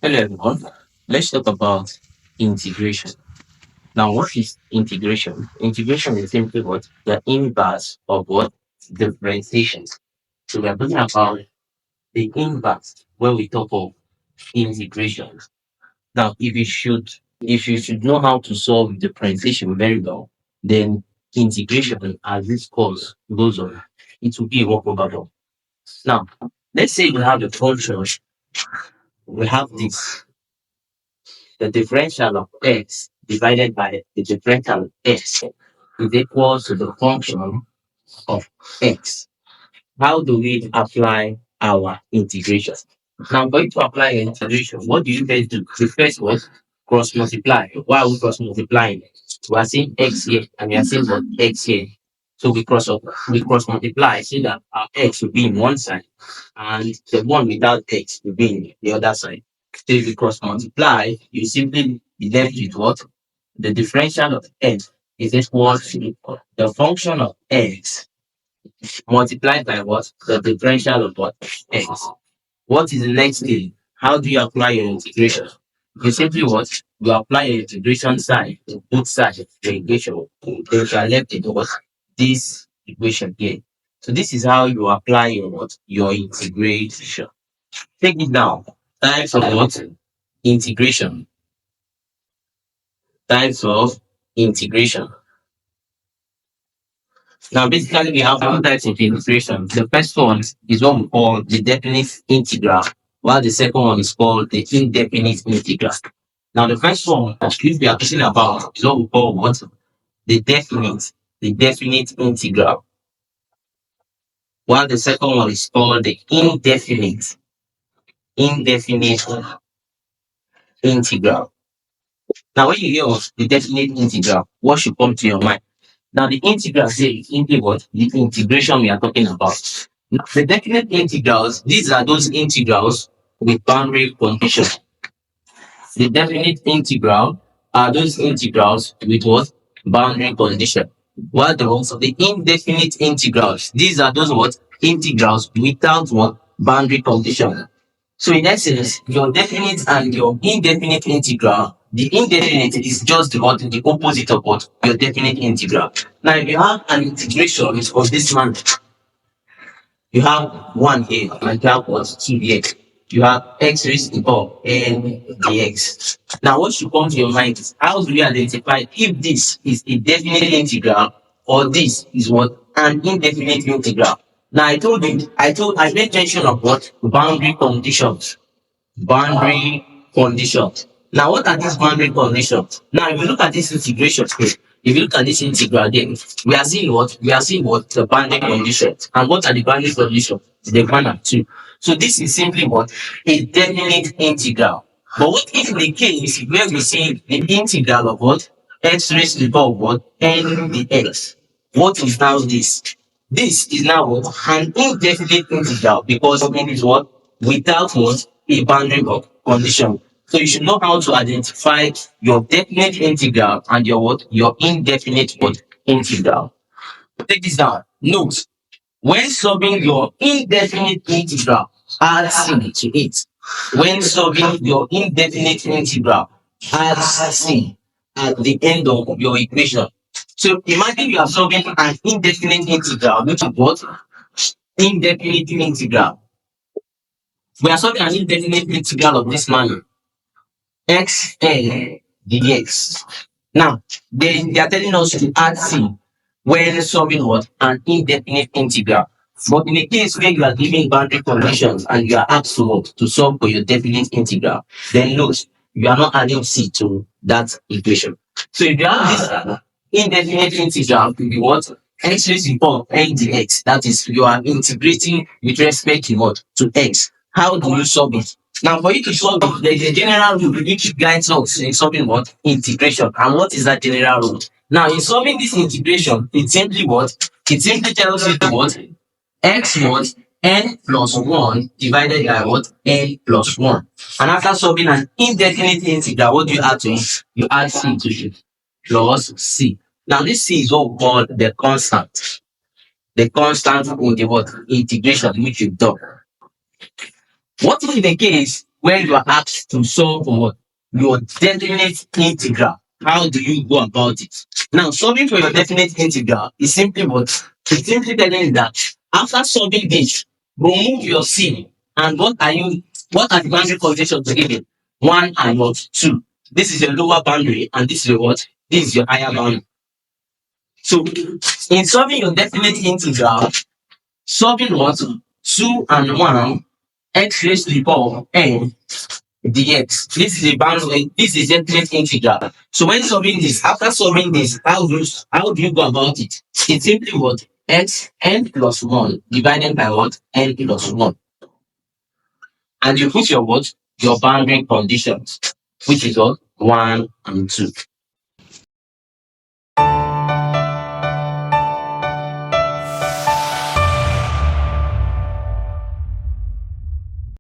Hello everyone. Let's talk about integration. Now, what is integration? Integration is simply what? The inverse of what? Differentiation. So we are talking about the inverse when we talk of integration. Now, if you should know how to solve differentiation very well, then integration as this course goes on, it will be a walk over. Now, let's say we have a function, we have this. The differential of x divided by the differential of x is equal to the function of x. How do we apply our integration? Now, I'm going to apply your integration. What do you guys do? The first was cross multiply. Why are we cross multiplying? We are seeing x here and we are seeing what x here. So we cross multiply so that our x will be in one side and the one without x will be in the other side. So if you cross multiply, you simply be left with what? The differential of x is equal to the function of x multiplied by what? The differential of what? X. What is the next thing? How do you apply your integration? You simply what? You apply your integration sign to both sides of the equation. Then you are left with what? This equation here. So this is how you apply your what? Your integration. Take it down. Types of what? Integration. Types of integration. Now, basically, we have two types of integration. The first one is what we call the definite integral, while the second one is called the indefinite integral. Now, the first one, which we are talking about, is what we call what? The definite integral, while the second one is called the indefinite integral. Now, when you hear of the definite integral, what should come to your mind? Now, the integral here is simply what? The integration we are talking about. Now, the definite integrals, these are those integrals with boundary conditions. The definite integral are those integrals with what? Boundary condition. While the ones of the indefinite integrals, these are those what? Integrals without what? Boundary condition. So in essence, your definite and your indefinite integral, the indefinite is just the opposite of what your definite integral. Now, if you have an integration of this man, you have one here and you have what two here. You have x raised to the power n dx. Now, what should come to your mind is how do we identify if this is a definite integral or this is what an indefinite integral? Now, I made mention of what boundary conditions. Boundary conditions. Now, what are these boundary conditions? Now, if you look at this integration here, if you look at this integral then, we are seeing what? We are seeing what? The boundary conditions. And what are the boundary conditions? The one and two. So this is simply what? A definite integral. But what if in the case where we see the integral of what? X raised to the power of what? N dx. What is now this? This is now what? An indefinite integral because it is what? Without what? A boundary condition. So you should know how to identify your definite integral and your what? Your indefinite what? Integral. Take this down. Note, when solving your indefinite integral, add c to it. When solving your indefinite integral, add c at the end of your equation. So imagine you are solving an indefinite integral, which is what? Indefinite integral. We are solving an indefinite integral of this manner. X n dx. Now, they are telling us to add c when solving what? An indefinite integral. But in the case where you are given boundary conditions and you are asked to what? To solve for your definite integral, then note you are not adding c to that equation. So if you have this indefinite integral, it will be what? X raised to the power of n dx. That is, you are integrating with respect to what? To x. How do you solve it? Now, for you to solve it, there is a general rule which guides us in solving what? Integration. And what is that general rule? Now, in solving this integration, it simply what? It simply tells you what? X what? N plus 1 divided by what? N plus 1. And after solving an indefinite integral, what do you add to it? You add c to it. Plus c. Now, this c is what we call the constant. The constant in the what? Integration which you've done. What is the case when you are asked to solve for what? Your definite integral. How do you go about it? Now, solving for your definite integral is simply what? It's simply telling you that after solving this, remove your c, and what are the boundary conditions to given? One and what? Two. This is your lower boundary, and this is your what? This is your higher boundary. So, in solving your definite integral, solving what? 2 and 1, x raised to the power of n dx. This is a boundary, this is definite integral. So when solving this, after solving this, how do you go about it? It's simply what? X n plus 1 divided by what? N plus 1. And you put your what? Your boundary conditions, which is what? 1 and 2.